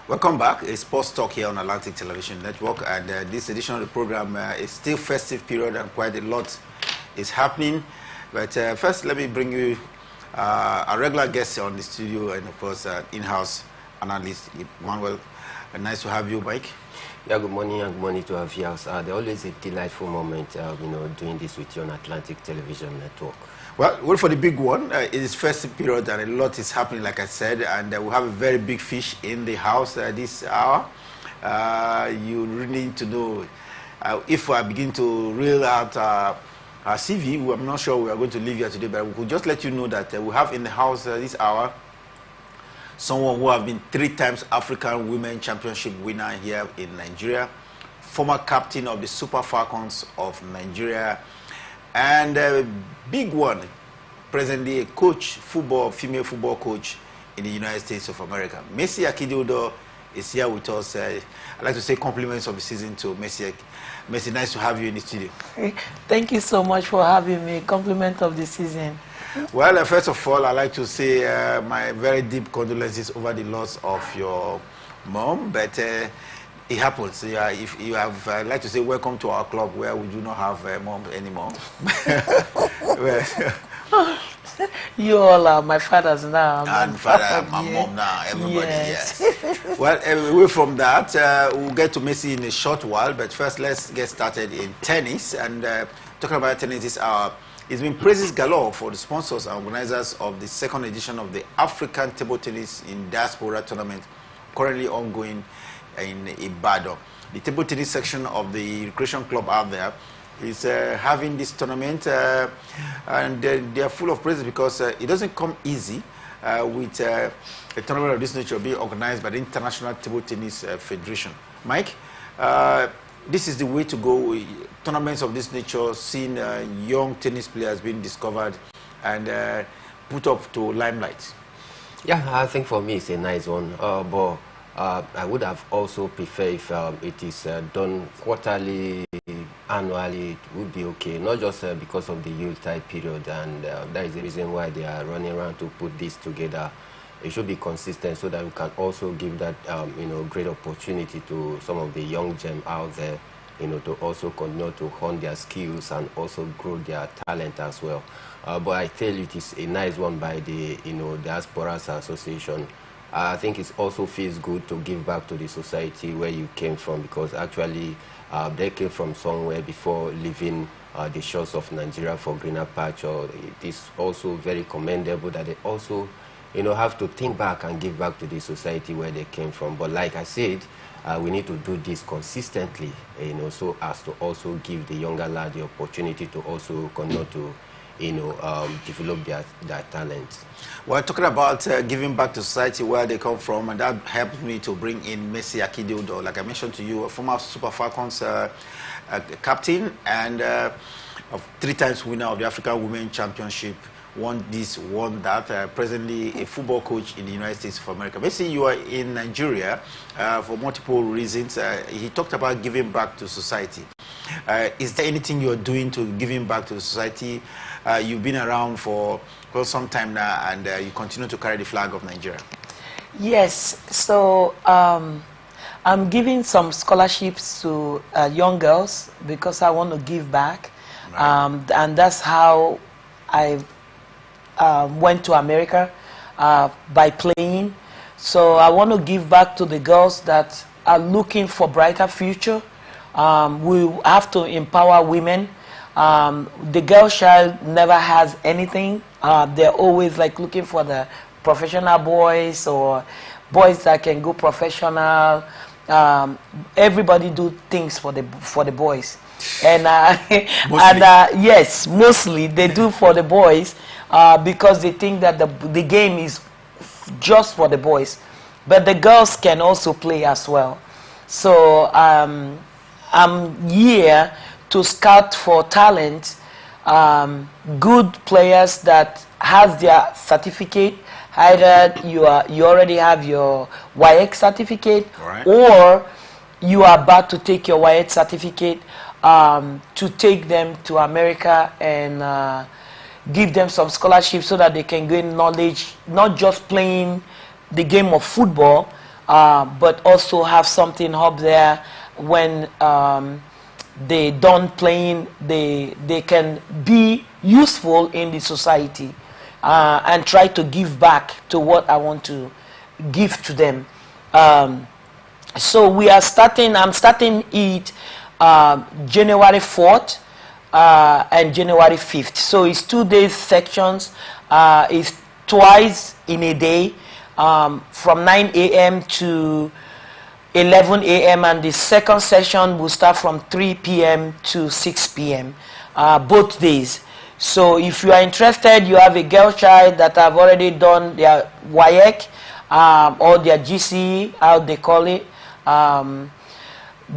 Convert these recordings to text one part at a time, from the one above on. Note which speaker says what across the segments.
Speaker 1: Welcome back. It's Sports Talk here on Atlantic Television Network, and this edition of the program is still festive period and quite a lot is happening. But first, let me bring you a regular guest on the studio, and of course, in-house analyst Manuel. Nice to have you, Mike.
Speaker 2: Yeah, good morning and good morning to our viewers. They're always a delightful moment, doing this with you on Atlantic Television Network.
Speaker 1: Well, wait for the big one. It is festive period and a lot is happening, like I said, and we have a very big fish in the house this hour. You really need to know if I begin to reel out our CV. I'm not sure we are going to leave here today, but we could just let you know that we have in the house this hour someone who have been 3 times African Women Championship winner here in Nigeria, former captain of the Super Falcons of Nigeria, and a big one, presently a coach, female football coach in the United States of America. Mercy Akidiudo is here with us. I'd like to say compliments of the season to Mercy. Mercy, nice to have you in the studio.
Speaker 3: Thank you so much for having me. Compliment of the season.
Speaker 1: Well, first of all, I'd like to say my very deep condolences over the loss of your mom, but it happens. Yeah, if you have, I'd like to say welcome to our club where we do not have mom anymore.
Speaker 3: You all are my fathers now.
Speaker 1: And father, my mom now, everybody, yes. Well, away from that, we'll get to Messi in a short while, but first let's get started in tennis. And talking about tennis this hour, it's been praises galore for the sponsors and organizers of the 2nd edition of the African Table Tennis in Diaspora Tournament, currently ongoing in Ibadan. The table tennis section of the recreation club out there is having this tournament, and they are full of praise because it doesn't come easy with a tournament of this nature being organized by the International Table Tennis Federation. Mike, this is the way to go. Tournaments of this nature, seeing young tennis players being discovered and put up to limelight.
Speaker 2: Yeah, I think for me it's a nice one, but I would have also preferred if it is done quarterly, annually. It would be okay, not just because of the Yuletide period, and that is the reason why they are running around to put this together. It should be consistent so that we can also give that great opportunity to some of the young gems out there, to also continue to hone their skills and also grow their talent as well. But I tell you, it is a nice one by the Diasporas Association. I think it also feels good to give back to the society where you came from, because actually they came from somewhere before leaving the shores of Nigeria for greener pasture. It is also very commendable that they also have to think back and give back to the society where they came from. But like I said, we need to do this consistently, so as to also give the younger lad the opportunity to also continue to develop their talent.
Speaker 1: We're talking about giving back to society where they come from, and that helped me to bring in Mercy Akidiudo. Like I mentioned to you, a former Super Falcons captain and 3 times winner of the African Women Championship. Won this, won that. Presently a football coach in the United States of America. Basically, you are in Nigeria for multiple reasons. He talked about giving back to society. Is there anything you are doing to giving back to the society? You've been around for some time now, and you continue to carry the flag of Nigeria.
Speaker 3: Yes, so I'm giving some scholarships to young girls because I want to give back. Right. And that's how I went to America, by playing. So I want to give back to the girls that are looking for brighter future. We have to empower women. The girl child never has anything. They're always like looking for the professional boys or boys that can go professional. everybody do things for the boys, and yes, mostly they do for the boys because they think that the game is just for the boys, but the girls can also play as well. So I'm here to scout for talent, good players that has their certificate. Either you already have your YX certificate,
Speaker 1: right,
Speaker 3: or you are about to take your YX certificate to take them to America and give them some scholarships so that they can gain knowledge, not just playing the game of football, but also have something up there when they done playing, they can be useful in the society and try to give back to what I want to give to them. So we are starting, I'm starting it January 4th and January 5th. So it's 2 days sections. It's twice in a day, from 9 a.m. to 11 a.m. and the second session will start from 3 p.m. to 6 p.m. Both days. So if you are interested, you have a girl child that have already done their WAEC or their GCE, how they call it,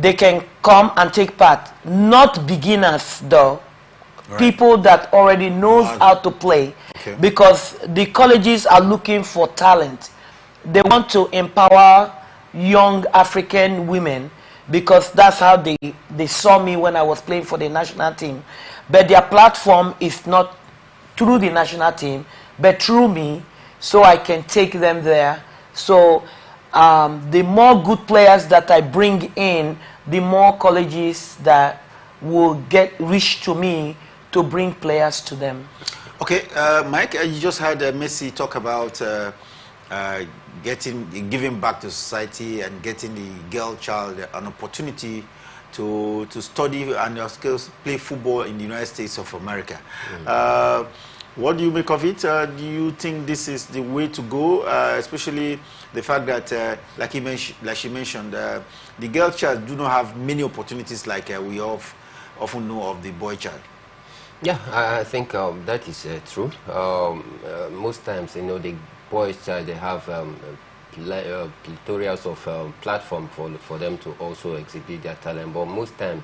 Speaker 3: they can come and take part. Not beginners though, right. People that already knows how to play, okay. Because the colleges are looking for talent. They want to empower young African women because that's how they saw me when I was playing for the national team. But their platform is not through the national team, but through me, so I can take them there. So the more good players that I bring in, the more colleges that will reach to me to bring players to them.
Speaker 1: Okay, Mike, you just had Messi talk about giving back to society and getting the girl child an opportunity to study and your skills, play football in the United States of America. What do you make of it? Do you think this is the way to go, especially the fact that, like she mentioned, the girl child do not have many opportunities like we often know of the boy child?
Speaker 2: Yeah, I think that is true. Most times, you know, the boys child, they have plethora of platform for them to also exhibit their talent, but most times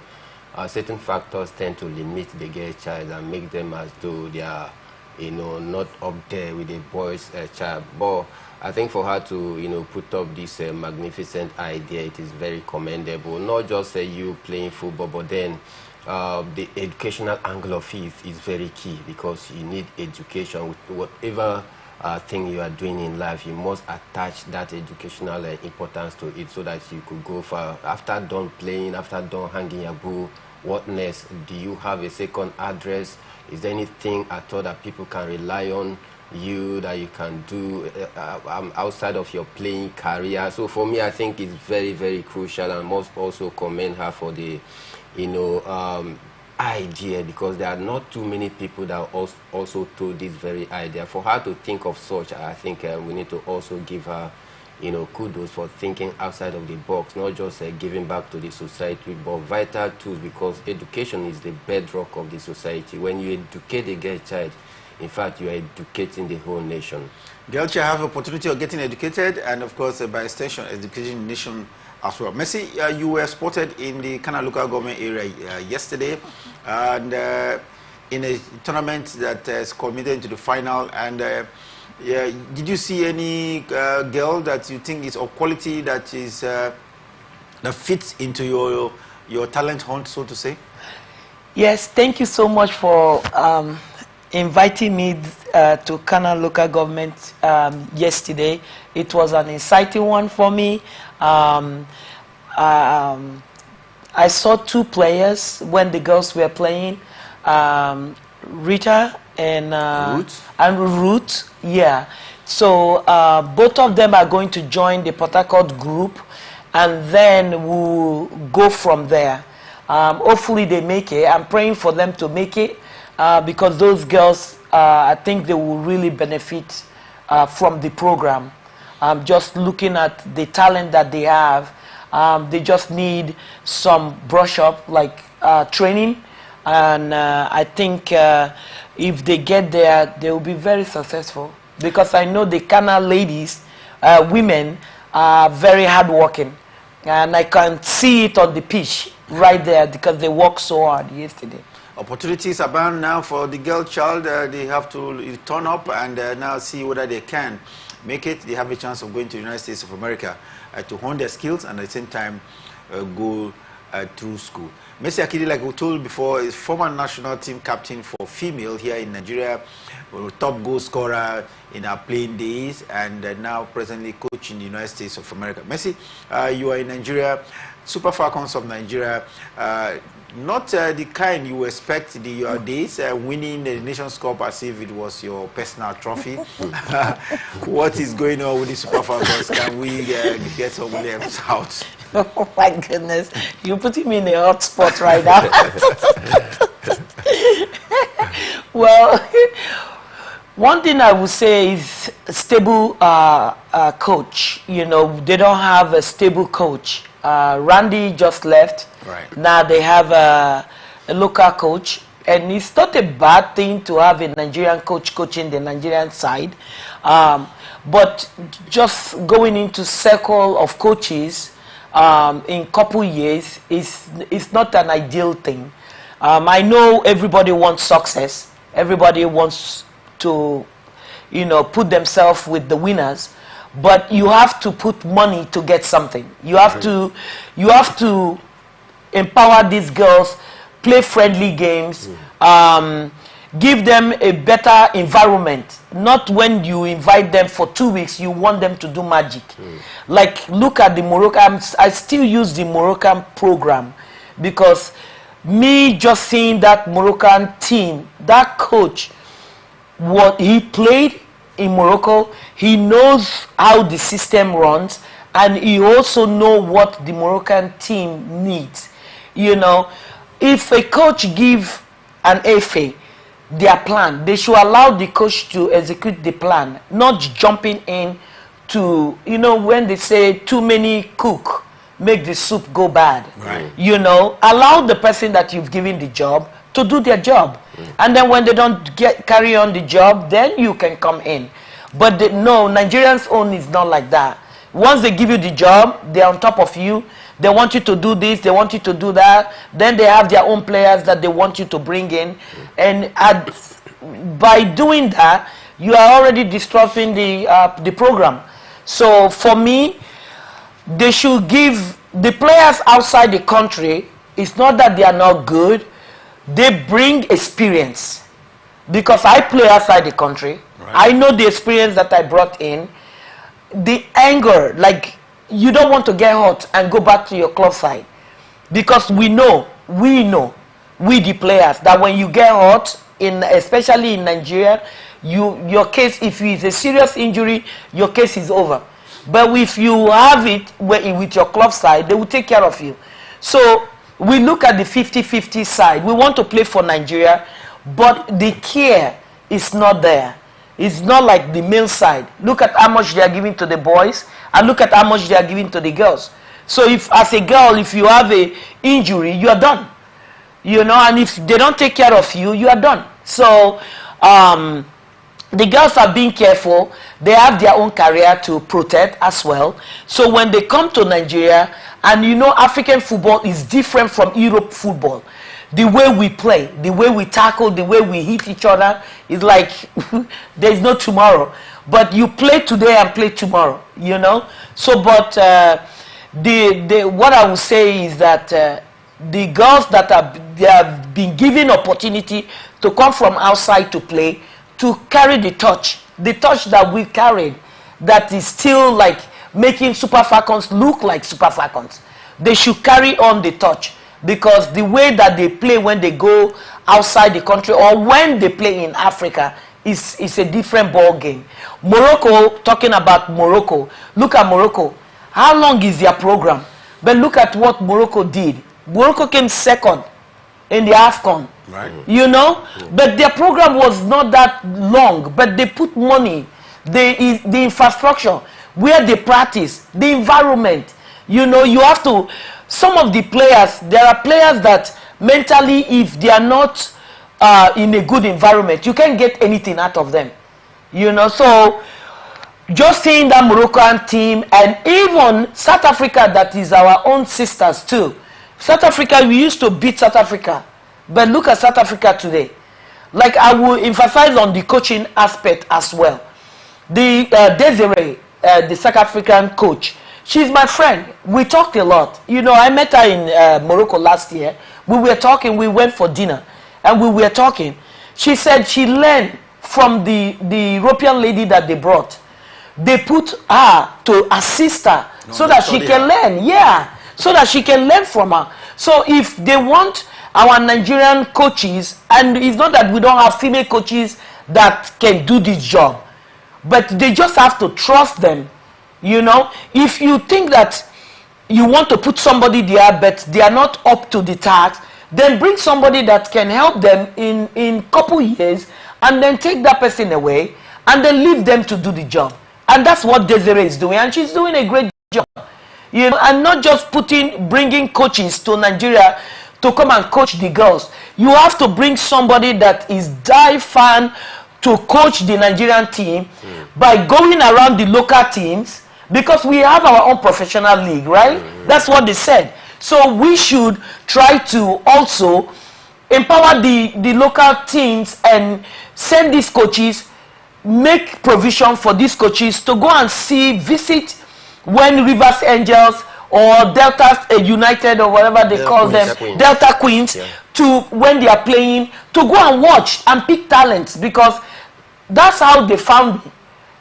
Speaker 2: certain factors tend to limit the girl child and make them as though they are, you know, not up there with the boys child. But I think for her to, you know, put up this magnificent idea, it is very commendable. Not just you playing football, but then the educational angle of it is very key, because you need education with whatever thing you are doing in life. You must attach that educational importance to it so that you could go far. After done playing, after done hanging your boo, what next? Do you have a second address? Is there anything at all that people can rely on you that you can do outside of your playing career? So for me, I think it's very, very crucial, and must also commend her for the, you know, idea, because there are not too many people that also told this very idea. For her to think of such, I think we need to also give her, you know, kudos for thinking outside of the box, not just giving back to the society, but vital tools, because education is the bedrock of the society. When you educate a girl child, in fact, you are educating the whole nation.
Speaker 1: Girl child have opportunity of getting educated, and of course, by extension, educating the nation as well. Messi, you were spotted in the Kana local government area yesterday, and in a tournament that is culminated into the final. And yeah, did you see any girl that you think is of quality, that is that fits into your talent hunt, so to say?
Speaker 3: Yes, thank you so much for inviting me to Kana local government yesterday. It was an exciting one for me. I saw two players when the girls were playing, Rita and Ruth. Yeah. So both of them are going to join the Port Harcourt group, and then we'll go from there. Hopefully they make it. I'm praying for them to make it, because those girls, I think they will really benefit from the program. Just looking at the talent that they have, They just need some brush up, like training. And I think if they get there, they will be very successful. Because I know the Ghana ladies, women, are very hardworking. And I can see it on the pitch right there because they worked so hard yesterday.
Speaker 1: Opportunities abound now for the girl child. They have to turn up and now see whether they can make it. They have a chance of going to the United States of America to hone their skills and at the same time go through school. Messi Akidi, like we told before, is former national team captain for female here in Nigeria, top goal scorer in our playing days, and now presently coaching the United States of America. Messi, you are in Nigeria, Super Falcons of Nigeria. Not the kind you expect your days, winning the Nations Cup as if it was your personal trophy. What is going on with the Super Falcons? Can we get some Williams out?
Speaker 3: Oh my goodness, you're putting me in a hot spot right now. Well, one thing I would say is a stable coach. You know, they don't have a stable coach. Randy just left.
Speaker 1: Right.
Speaker 3: Now they have a local coach. And it's not a bad thing to have a Nigerian coach coaching the Nigerian side. But just going into circle of coaches in couple years is not an ideal thing. I know everybody wants success. Everybody wants to, you know, put themselves with the winners. But you have to put money to get something. You have to empower these girls, play friendly games, give them a better environment. Not when you invite them for 2 weeks, you want them to do magic. Like, look at the Moroccan, I still use the Moroccan program because me just seeing that Moroccan team, that coach, what he played in Morocco, he knows how the system runs, and he also knows what the Moroccan team needs. You know, if a coach give an FA their plan, they should allow the coach to execute the plan, not jumping in to, you know, when they say too many cook make the soup go bad.
Speaker 1: Right.
Speaker 3: You know, allow the person that you've given the job to do their job. And then when they don't carry on the job, then you can come in. But no, Nigerians' own is not like that. Once they give you the job, they're on top of you. They want you to do this, they want you to do that. Then they have their own players that they want you to bring in. And by doing that, you are already disrupting the program. So for me, they should give the players outside the country, it's not that they are not good, they bring experience. Because I play outside the country, right. I know the experience that I brought in, the anger, like you don't want to get hot and go back to your club side. Because we know, we the players, that when you get hot, especially in Nigeria, your case, if it's a serious injury, your case is over. But if you have it with your club side, they will take care of you. So we look at the 50-50 side. We want to play for Nigeria, but the care is not there. It's not like the male side. Look at how much they are giving to the boys, and look at how much they are giving to the girls. So if, as a girl, if you have an injury, you are done. You know, and if they don't take care of you, you are done. So the girls are being careful. They have their own career to protect as well. So when they come to Nigeria, and you know, African football is different from Europe football. The way we play, the way we tackle, the way we hit each other is like there's no tomorrow. But you play today and play tomorrow, you know. So, but what I would say is that the girls that have been given opportunity to come from outside to play, to carry the touch that we carried, that is still like making Super Falcons look like Super Falcons. They should carry on the touch, because the way that they play when they go outside the country or when they play in Africa is a different ball game. Morocco, talking about Morocco, look at Morocco. How long is their program? But look at what Morocco did. Morocco came second in the AFCON.
Speaker 1: Right.
Speaker 3: You know, but their program was not that long, but they put money, the infrastructure, where they practice, the environment, You know, you have to, some of the players, there are players that mentally, if they are not in a good environment, you can't get anything out of them. You know, so just seeing that Moroccan team, and even South Africa, that is our own sisters too. South Africa, we used to beat South Africa, but look at South Africa today. Like, I will emphasize on the coaching aspect as well. The Desiree, the South African coach, she's my friend. We talked a lot. You know, I met her in Morocco last year. We were talking, we went for dinner, and we were talking. She said she learned from the European lady that they brought. They put her to assist her so that she can learn. Yeah, so that she can learn from her. So if they want our Nigerian coaches, and it's not that we don't have female coaches that can do this job, but they just have to trust them. You know, if you think that you want to put somebody there but they are not up to the task, then bring somebody that can help them in couple years, and then take that person away and then leave them to do the job. And that's what Desiree is doing, and she's doing a great job. You know, and not just bringing coaches to Nigeria to come and coach the girls. You have to bring somebody that is die fan to coach the Nigerian team by going around the local teams, because we have our own professional league, right? That's what they said. So we should try to also empower the local teams and send these coaches, make provision for these coaches to go and visit when Rivers Angels or Delta United or whatever they call them, Delta Queens, to when they are playing, to go and watch and pick talents, because that's how they found me.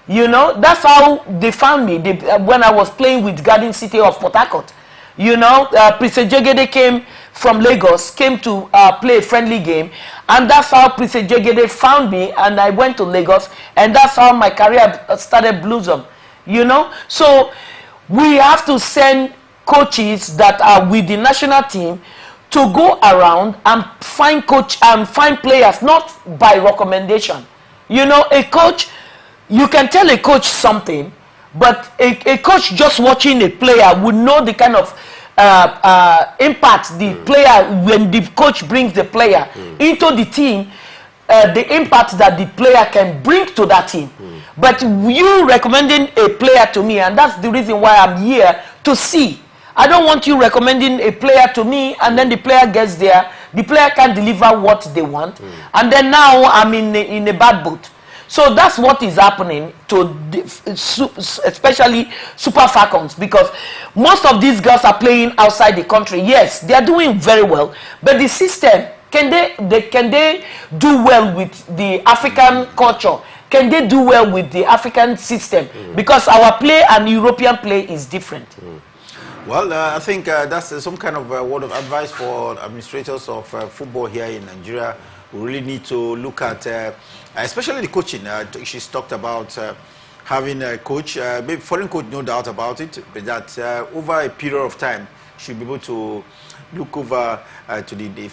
Speaker 3: You know, that's how they found me when I was playing with Garden City of Port Harcourt. You know, Prince Jegede came from Lagos, came to play a friendly game, and that's how Prince Jegede found me, and I went to Lagos, and that's how my career started blossom. You know, so we have to send coaches that are with the national team to go around and find players, not by recommendation. You know, a coach, you can tell a coach something, but a coach just watching a player would know the kind of impact the player, when the coach brings the player into the team, the impact that the player can bring to that team. But you recommending a player to me, and that's the reason why I'm here to see. I don't want you recommending a player to me, and then the player gets there, the player can't deliver what they want, and then now I'm in a bad boat. So that's what is happening to especially Super Falcons, because most of these girls are playing outside the country. Yes, they are doing very well, but the system, can they do well with the African culture? Can they do well with the African system? Because our play and European play is different.
Speaker 1: Well, I think that's some kind of word of advice for administrators of football here in Nigeria. We really need to look at, especially the coaching. She's talked about having a coach, maybe foreign coach, no doubt about it, but that over a period of time, she'll be able to look over to the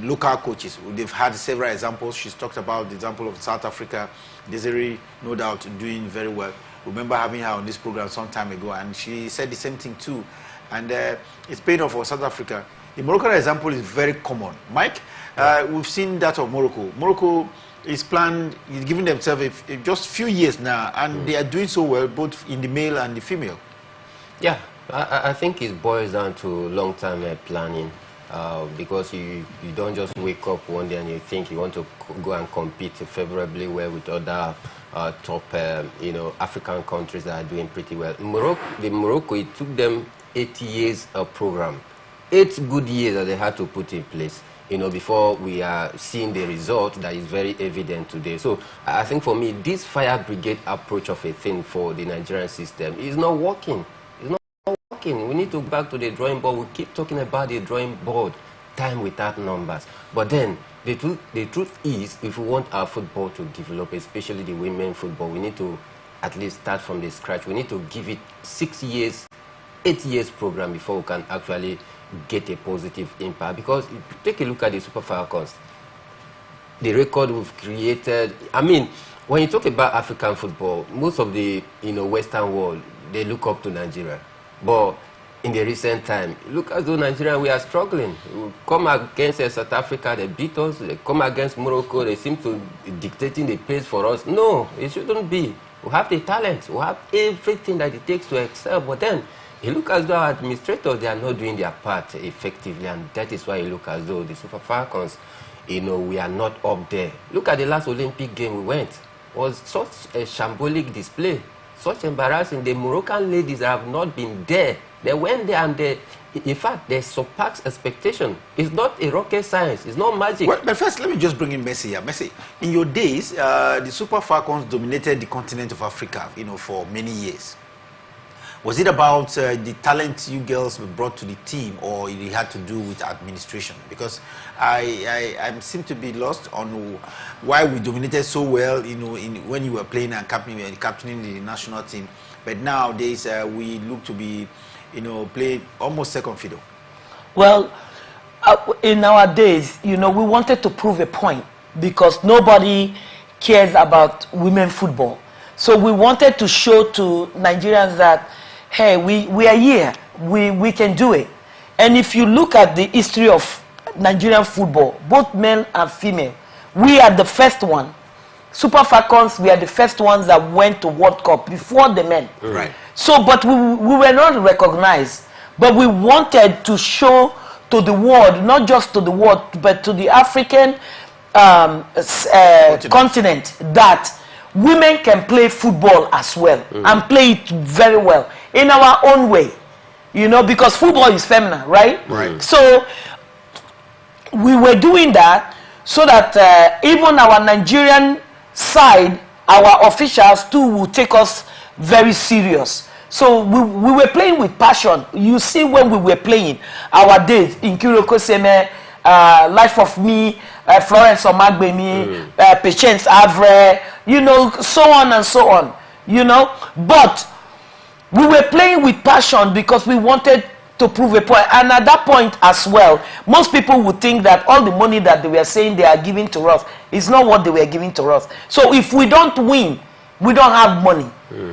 Speaker 1: local coaches. They've had several examples. She's talked about the example of South Africa. Desiree, no doubt, doing very well. Remember having her on this program some time ago, and she said the same thing too. And it's paying off for South Africa. The Moroccan example is very common. Mike, we've seen that of Morocco. Morocco is giving themselves just a few years now, and they are doing so well, both in the male and the female.
Speaker 2: Yeah, I think it boils down to long-term planning, because you don't just wake up one day and you think you want to go and compete favorably well with other top African countries that are doing pretty well. Morocco, it took them 8 years of program, 8 good years that they had to put in place, before we are seeing the result that is very evident today. So I think for me, this fire brigade approach of a thing for the Nigerian system is not working. It's not working. We need to go back to the drawing board. We keep talking about the drawing board, time without numbers. But then the truth is, if we want our football to develop, especially the women football, we need to at least start from the scratch. We need to give it 6 years, 8 years program before we can actually get a positive impact. Because if you take a look at the Super Falcons, the record we've created, I mean, when you talk about African football, most of the Western world, they look up to Nigeria. But in the recent time. Look, as though Nigeria, we are struggling. We come against South Africa, they beat us. They come against Morocco, they seem to be dictating the pace for us. No, it shouldn't be. We have the talent. We have everything that it takes to excel. But then, you look as though our administrators, they are not doing their part effectively. And that is why you look as though the Super Falcons, you know, we are not up there. Look at the last Olympic game we went. It was such a shambolic display. Such embarrassing. The Moroccan ladies have not been there. They went there and they, in fact, they surpassed expectation. It's not a rocket science. It's not magic.
Speaker 1: Well, but first, let me just bring in Messi here. Messi, in your days, the Super Falcons dominated the continent of Africa, you know, for many years. Was it about the talent you girls brought to the team, or it had to do with administration? Because I seem to be lost on why we dominated so well, you know, when you were playing and captaining the national team. But nowadays, we look to be, you know, play almost second fiddle.
Speaker 3: Well, in our days, you know, we wanted to prove a point because nobody cares about women football. So we wanted to show to Nigerians that, hey, we are here, we can do it. And if you look at the history of Nigerian football, both men and female, we are the first one. Super Falcons, we are the first ones that went to World Cup before the men.
Speaker 1: Right.
Speaker 3: So, but we were not recognized. But we wanted to show to the world, not just to the world, but to the African continent, that women can play football as well and play it very well in our own way. You know, because football is feminine, right?
Speaker 1: Right.
Speaker 3: So we were doing that so that even our Nigerian side, our officials too will take us very serious. So we were playing with passion. You see, when we were playing our days in Kyriako Seme, Life of Me, Florence Omagbemi, Patience Avre, you know, so on and so on, you know. But we were playing with passion because we wanted to prove a point. And at that point as well, most people would think that all the money that they were saying they are giving to us is not what they were giving to us. So if we don't win, we don't have money.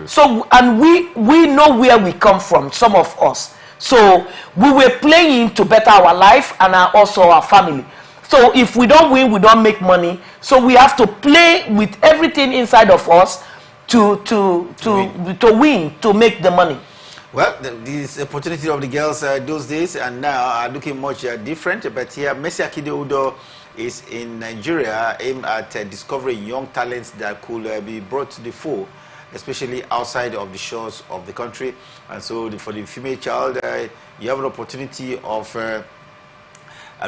Speaker 3: So, and we know where we come from, some of us. So we were playing to better our life and also our family. So if we don't win, we don't make money. So we have to play with everything inside of us to win, to make the money.
Speaker 1: Well, this opportunity of the girls those days and now are looking much different. But here, Messi Akide-Udo is in Nigeria, aimed at discovering young talents that could be brought to the fore, especially outside of the shores of the country. And so for the female child, you have an opportunity of, how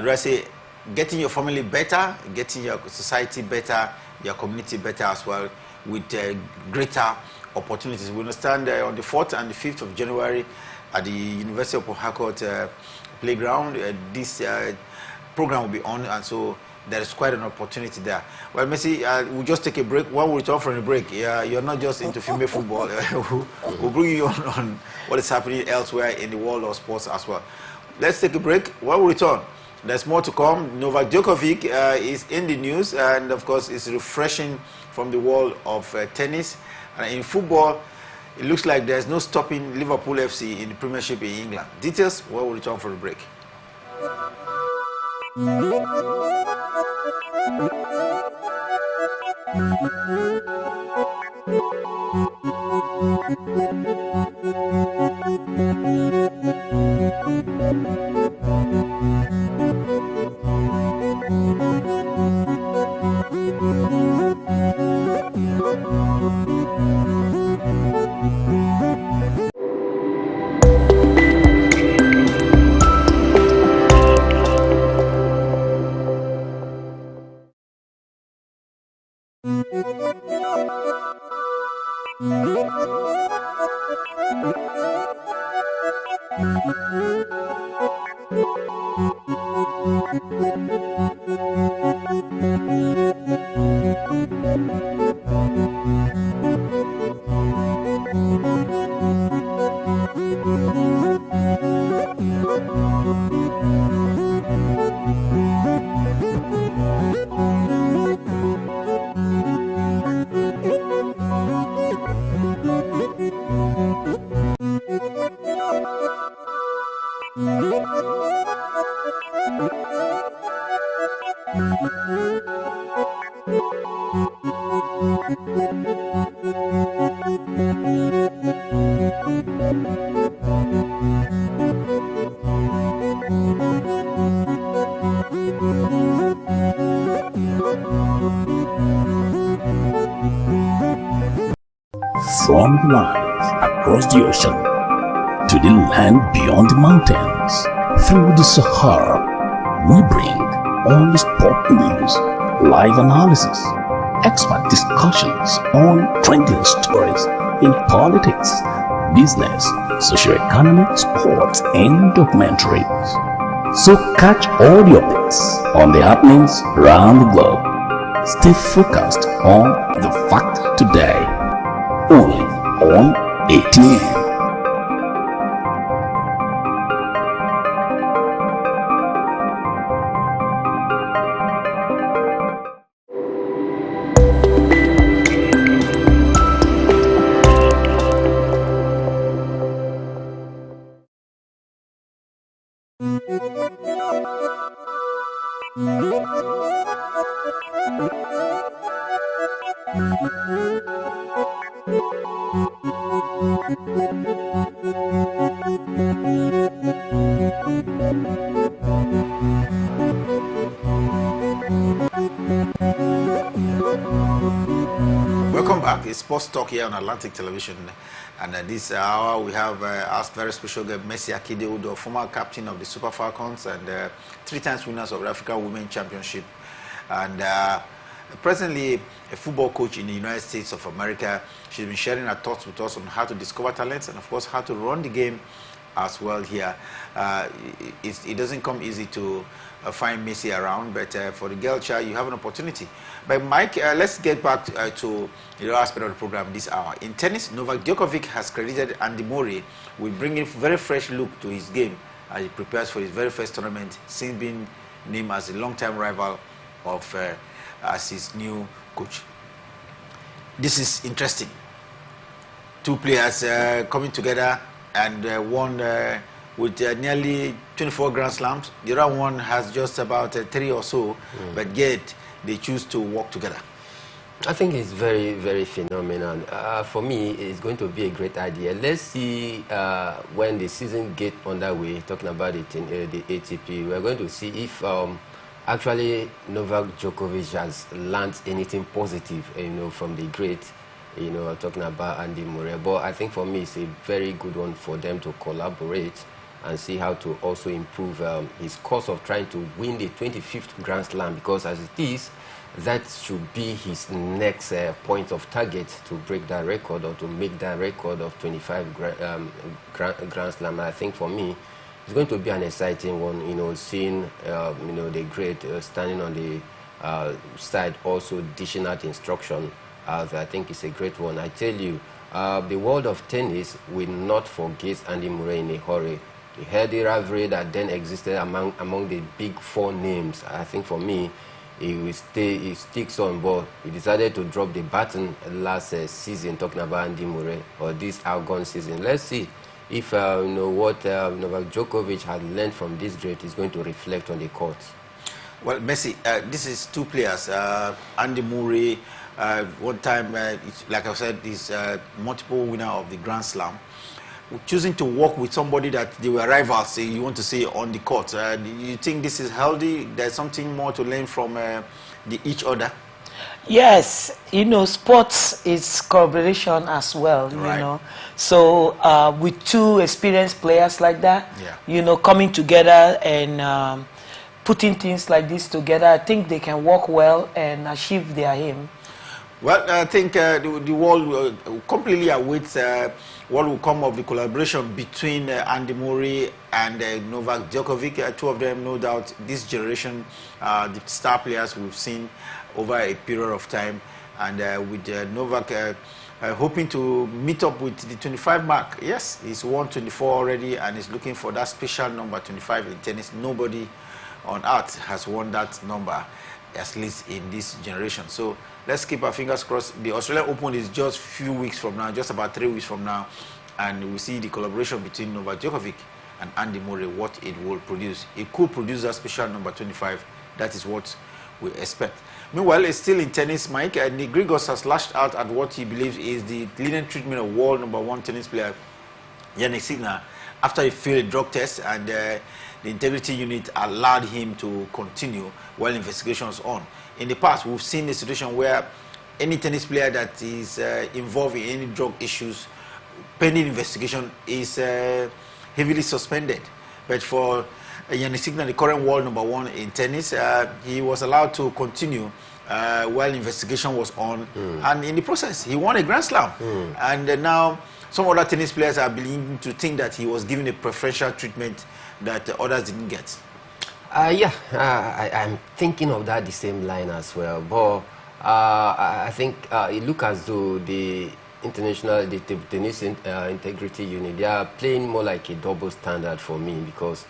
Speaker 1: do I say, getting your family better, getting your society better, your community better as well, with greater opportunities. We understand on the 4th and the 5th of January at the University of Port Harcourt playground, this program will be on, and so there is quite an opportunity there. Well, Messi, we'll just take a break. When we return from the break, you're not just into female football. We'll bring you on what is happening elsewhere in the world of sports as well. Let's take a break. When we return, there's more to come. Novak Djokovic is in the news, and of course, it's refreshing from the world of tennis. And in football, it looks like there's no stopping Liverpool FC in the Premiership in England. Details when we return from the break.
Speaker 4: From the lines across the ocean to the land beyond the mountains, through the Sahara, we bring all the sport news, live analysis, expert discussions on trending stories in politics, business, socio-economic, sports, and documentaries. So catch all the updates on the happenings around the globe. Stay focused on the fact today, only on ATN.
Speaker 1: Welcome back. It's Sports Talk here on Atlantic Television, and this hour we have asked very special guest Mercy Akide, former captain of the Super Falcons and 3 times winners of the African Women Championship, and presently a football coach in the United States of America. She's been sharing her thoughts with us on how to discover talents and of course how to run the game as well here. It doesn't come easy to find Mercy around, but for the girl child, you have an opportunity. But Mike, let's get back to the last aspect of the program this hour. In tennis, Novak Djokovic has credited Andy Murray with bringing a very fresh look to his game as he prepares for his very first tournament, since being named as a long-time rival of as his new coach. This is interesting. 2 players coming together, and one with nearly 24 Grand Slams. The other one has just about 3 or so, but yet they choose to work together.
Speaker 2: I think it's very, very phenomenal. For me, it's going to be a great idea. Let's see when the season gets underway, talking about it in the ATP, we're going to see if actually Novak Djokovic has learned anything positive, from the great, talking about Andy Murray. But I think for me, it's a very good one for them to collaborate and see how to also improve his course of trying to win the 25th Grand Slam, because as it is, that should be his next point of target, to break that record or to make that record of 25 Grand Slam. I think for me, it's going to be an exciting one, seeing, the great standing on the side, also dishing out instruction. I think it's a great one. I tell you, the world of tennis will not forget Andy Murray in a hurry. The healthy rivalry that then existed among the big 4 names, I think for me, he sticks on, but he decided to drop the baton last season, talking about Andy Murray, or this outgone season. Let's see if what Novak Djokovic had learned from this great is going to reflect on the court.
Speaker 1: Well, Mercy, this is 2 players. Andy Murray, one time, like I said, is multiple winner of the Grand Slam. Choosing to work with somebody that they were rivals, you want to say, on the court. Do you think this is healthy? There's something more to learn from each other?
Speaker 3: Yes, sports is collaboration as well,
Speaker 1: Right.
Speaker 3: So with 2 experienced players like that, coming together and putting things like this together, I think they can work well and achieve their aim.
Speaker 1: Well, I think the world completely awaits what will come of the collaboration between Andy Murray and Novak Djokovic. 2 of them, no doubt, this generation, the star players we've seen over a period of time. And with Novak hoping to meet up with the 25 mark. Yes, he's won 24 already and he's looking for that special number 25 in tennis. Nobody on earth has won that number, at least in this generation. So let's keep our fingers crossed. The Australian Open is just a few weeks from now, just about 3 weeks from now, and we see the collaboration between Novak Djokovic and Andy Murray, what it will produce. It could produce a special number 25. That is what we expect. Meanwhile, it's still in tennis, Mike, and Grigos has lashed out at what he believes is the lenient treatment of world #1 tennis player Jannik Sinner after he failed a drug test, and the integrity unit allowed him to continue while investigations on. In the past, we've seen a situation where any tennis player that is involved in any drug issues, pending investigation, is heavily suspended. But for Jannik Sinner, the current world #1 in tennis, he was allowed to continue while investigation was on, and in the process, he won a Grand Slam. And now some other tennis players are beginning to think that he was given a preferential treatment that others didn't get.
Speaker 2: I'm thinking of that the same line as well. But I think it looks as though the tennis integrity unit, they are playing more like a double standard for me, because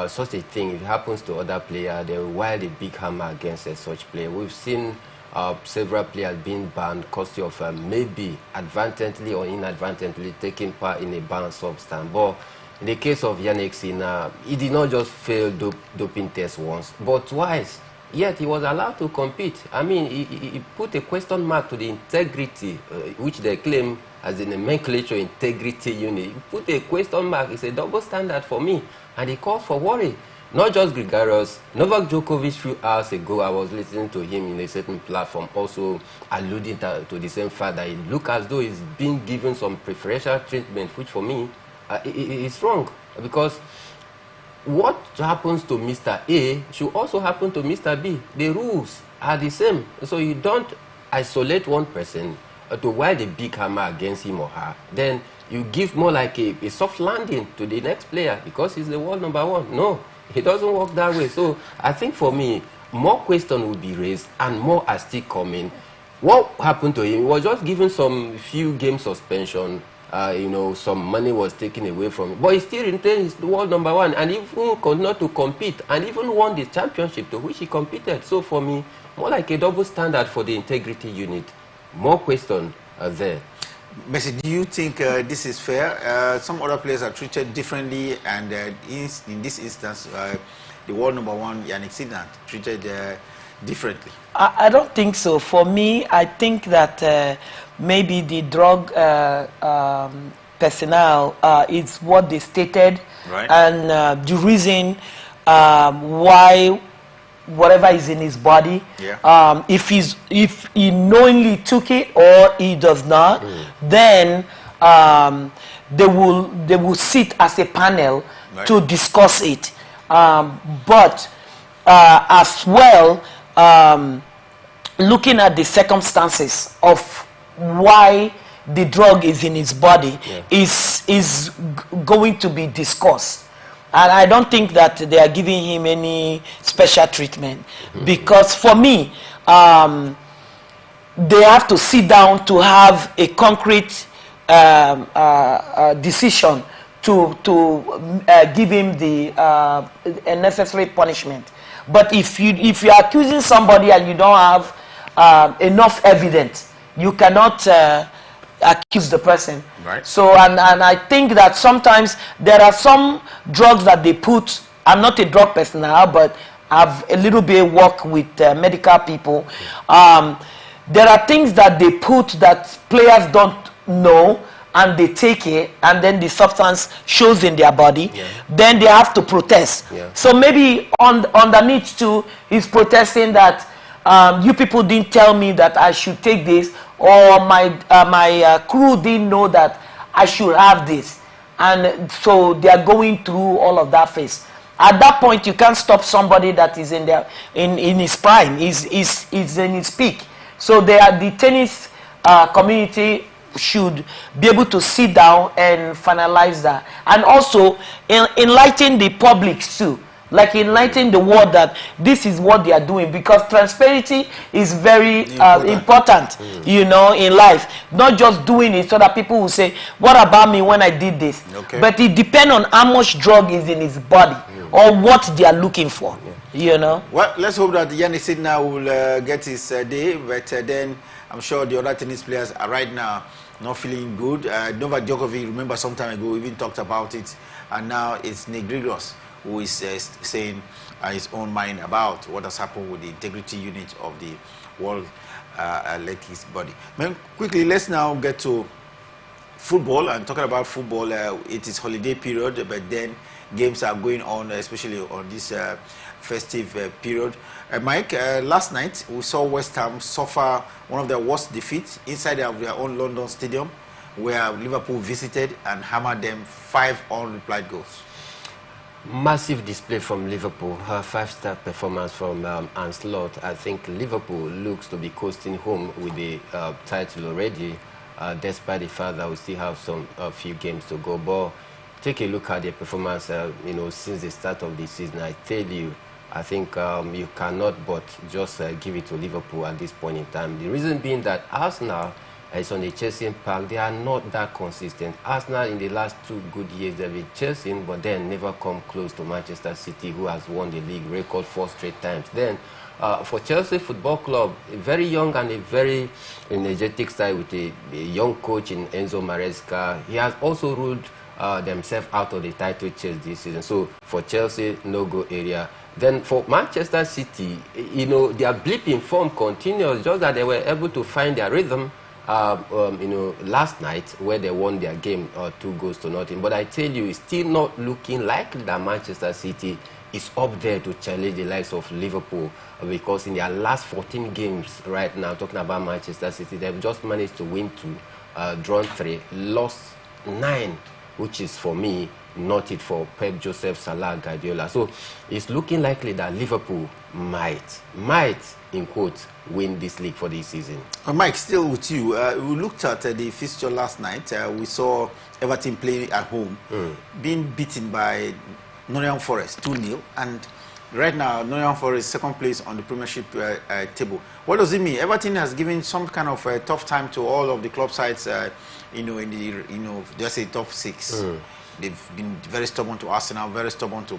Speaker 2: such a thing, if it happens to other players, they will wield a big hammer against such player. We've seen several players being banned courtesy of maybe advantage or inadvertently taking part in a banned substance. But in the case of Jannik Sinner, he did not just fail doping test once, but twice. Yet he was allowed to compete. I mean, he put a question mark to the integrity, which they claim as the nomenclature integrity unit. He put a question mark. It's a double standard for me, and he calls for worry. Not just Grigorios, Novak Djokovic, few hours ago, I was listening to him in a certain platform, also alluding to the same fact that it looks as though he's being given some preferential treatment, which for me is wrong, because what happens to Mr. A should also happen to Mr. B. The rules are the same. So you don't isolate one person to wield a big hammer against him or her. Then you give more like a soft landing to the next player because he's the world #1. No, it doesn't work that way. So I think for me, more questions will be raised and more are still coming. What happened to him? He was just given some few game suspension. Some money was taken away from him, but he still retains the world #1 and even continued to compete and even won the championship to which he competed. So for me, more like a double standard for the integrity unit. More questions are there.
Speaker 1: Messi, do you think this is fair? Some other players are treated differently, and in this instance, the world #1 Jannik Sinner treated differently.
Speaker 3: I don't think so. For me, I think that maybe the drug personnel is what they stated,
Speaker 1: right,
Speaker 3: and the reason why whatever is in his body,
Speaker 1: yeah,
Speaker 3: if he knowingly took it or he does not, then they will sit as a panel, right, to discuss it. But as well, looking at the circumstances of why the drug is in his body, yeah, is going to be discussed. And I don't think that they are giving him any special treatment, because for me, they have to sit down to have a concrete decision to give him the necessary punishment. But if you are accusing somebody and you don't have enough evidence, you cannot accuse the person.
Speaker 1: Right.
Speaker 3: So and I think that sometimes there are some drugs that they put. I'm not a drug person now, but I've a little bit work with medical people. There are things that they put that players don't know, and they take it, and then the substance shows in their body.
Speaker 2: Yeah.
Speaker 3: Then they have to protest.
Speaker 2: Yeah.
Speaker 3: So maybe underneath too, he's protesting that you people didn't tell me that I should take this, or my crew didn't know that I should have this, and so they are going through all of that phase. At that point, you can't stop somebody that is in his prime, is in his peak. So the tennis community should be able to sit down and finalize that, and also enlighten the public too. Like enlighten the world that this is what they are doing, because transparency is very important, in life. Not just doing it so that people will say, what about me when I did this?
Speaker 1: Okay.
Speaker 3: But it depends on how much drug is in his body, or what they are looking for,
Speaker 1: Well, let's hope that Jannik Sinner will get his day, but then I'm sure the other tennis players are right now not feeling good. Novak Djokovic, remember some time ago, we even talked about it, and now it's Grigorios who is saying his own mind about what has happened with the integrity unit of the World Athletics body. Quickly, let's now get to football. And talking about football, it is holiday period, but then games are going on, especially on this festive period. Mike, last night we saw West Ham suffer one of their worst defeats inside of their own London stadium, where Liverpool visited and hammered them 5 unreplied goals.
Speaker 2: Massive display from Liverpool, her 5-star performance from Anslot. I think Liverpool looks to be coasting home with the title already, despite the fact that we still have a few games to go. But take a look at their performance, since the start of the season. I tell you, I think you cannot but just give it to Liverpool at this point in time. The reason being that Arsenal is on the chasing pack. They are not that consistent. Arsenal in the last 2 good years, they've been chasing, but then never come close to Manchester City, who has won the league record 4 straight times. Then for Chelsea Football Club, a very young and a very energetic side with a young coach in Enzo Maresca. He has also ruled themselves out of the title chase this season. So for Chelsea, no-go area. Then for Manchester City, their blip in form continues, just that they were able to find their rhythm last night, where they won their game 2-0. But I tell you, it's still not looking likely that Manchester City is up there to challenge the likes of Liverpool, because in their last 14 games right now, talking about Manchester City, they've just managed to win 2, drawn 3, lost 9, which is, for me, not it for Pep Joseph Salah Guardiola. So it's looking likely that Liverpool might, in quotes, win this league for this season.
Speaker 1: Mike, still with you. We looked at the fixture last night. We saw Everton playing at home, being beaten by Nottingham Forest 2-0. And right now, Nottingham Forest second place on the Premiership table. What does it mean? Everton has given some kind of tough time to all of the club sides, in the, just say top 6. They've been very stubborn to Arsenal, very stubborn to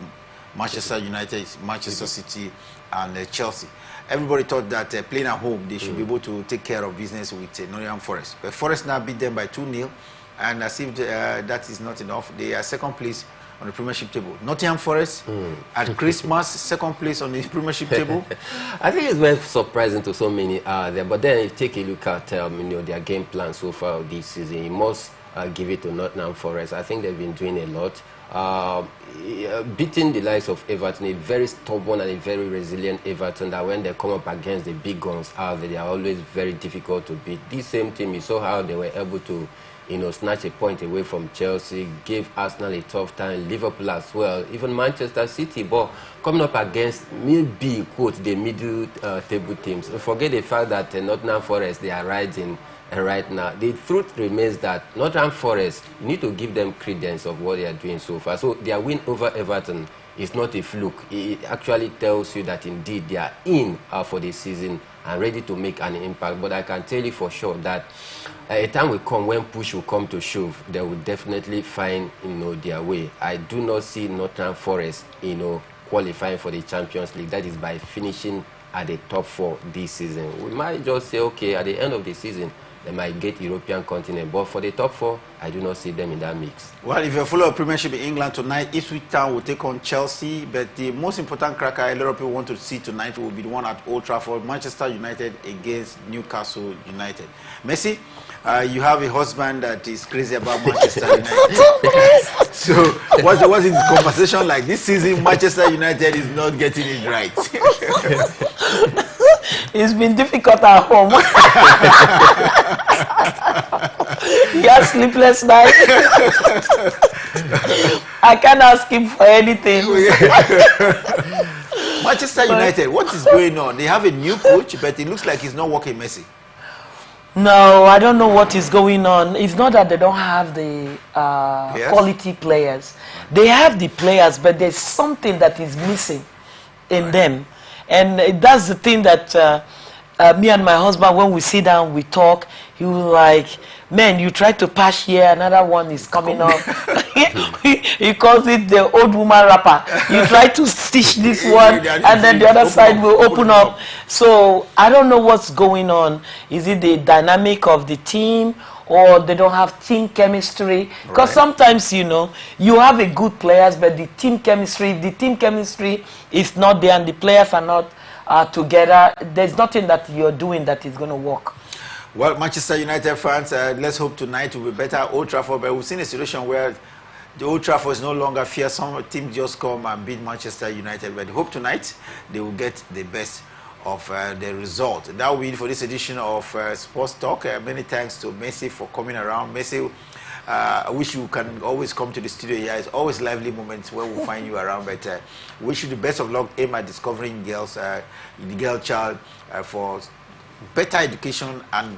Speaker 1: Manchester United, Manchester City, and Chelsea. Everybody thought that playing at home, they should be able to take care of business with Nottingham Forest. But Forest now beat them by 2-0, and as if that is not enough, they are second place on the Premiership table. Nottingham Forest at Christmas, second place on the Premiership table.
Speaker 2: I think it's very surprising to so many there. But then, if you take a look at their game plan so far this season, you must give it to Nottingham Forest. I think they've been doing a lot. Beating the likes of Everton, a very stubborn and a very resilient Everton, that when they come up against the big guns out there, they are always very difficult to beat. This same team, you saw how they were able to snatch a point away from Chelsea, gave Arsenal a tough time, Liverpool as well, even Manchester City. But coming up against maybe, quote, the middle table teams, forget the fact that Nottingham Forest, they are riding right now. The truth remains that Nottingham Forest, you need to give them credence of what they are doing so far. So their win over Everton is not a fluke. It actually tells you that indeed they are in for the season and ready to make an impact. But I can tell you for sure that a time will come when push will come to shove, they will definitely find their way. I do not see Nottingham Forest qualifying for the Champions League. That is by finishing at the top 4 this season. We might just say, okay, at the end of the season, they might get European continent. But for the top 4, I do not see them in that mix.
Speaker 1: Well, if you follow Premiership in England tonight, Ipswich Town will take on Chelsea. But the most important cracker a lot of people want to see tonight will be the one at Old Trafford, Manchester United against Newcastle United. Messi, you have a husband that is crazy about Manchester United. So what's in the conversation like? This season, Manchester United is not getting it right.
Speaker 3: It's been difficult at home. He has sleepless nights. I can't ask him for anything.
Speaker 1: Manchester United, what is going on? They have a new coach, but it looks like he's not working. Messi.
Speaker 3: No, I don't know what is going on. It's not that they don't have the quality players. They have the players, but there's something that is missing in them. And that's the thing that me and my husband, when we sit down, we talk, he was like, man, you try to pass here, another one is coming up. He calls it the old woman rapper. You try to stitch this one, and then the other side will open up. So I don't know what's going on. Is it the dynamic of the team, or they don't have team chemistry. Because sometimes, you know, you have a good players, but the team chemistry, if the team chemistry is not there and the players are not together, there's nothing that you're doing that is going to work.
Speaker 1: Well, Manchester United fans, let's hope tonight will be better at Old Trafford, but we've seen a situation where the Old Trafford is no longer fear. Some team just come and beat Manchester United, but hope tonight they will get the best of the result. That will be it for this edition of Sports Talk. Many thanks to Messi for coming around. Messi, I wish you can always come to the studio here. It's always lively moments where we'll find you around, but wish you the best of luck. Aim at discovering girls, the girl child, for better education and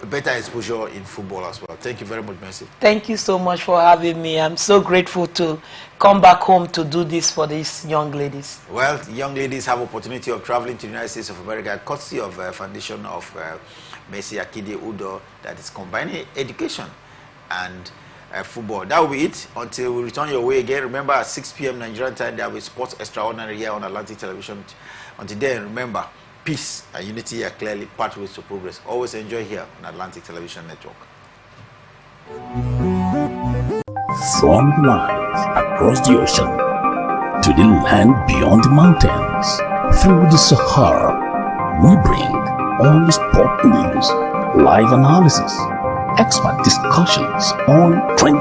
Speaker 1: better exposure in football as well. Thank you very much, Messi.
Speaker 3: Thank you so much for having me. I'm so grateful to come back home to do this for these young ladies.
Speaker 1: Well, young ladies have opportunity of traveling to the United States of America, courtesy of foundation of Messi Akide Udo, that is combining education and football. That will be it until we return your way again. Remember, at 6 p.m. Nigerian time, there will be Sports Extraordinary here on Atlantic Television. Until then, remember, peace and unity are clearly pathways to progress. Always enjoy here on Atlantic Television Network.
Speaker 4: From the lines across the ocean to the land beyond the mountains, through the Sahara, we bring all the sport news, live analysis, expert discussions on trending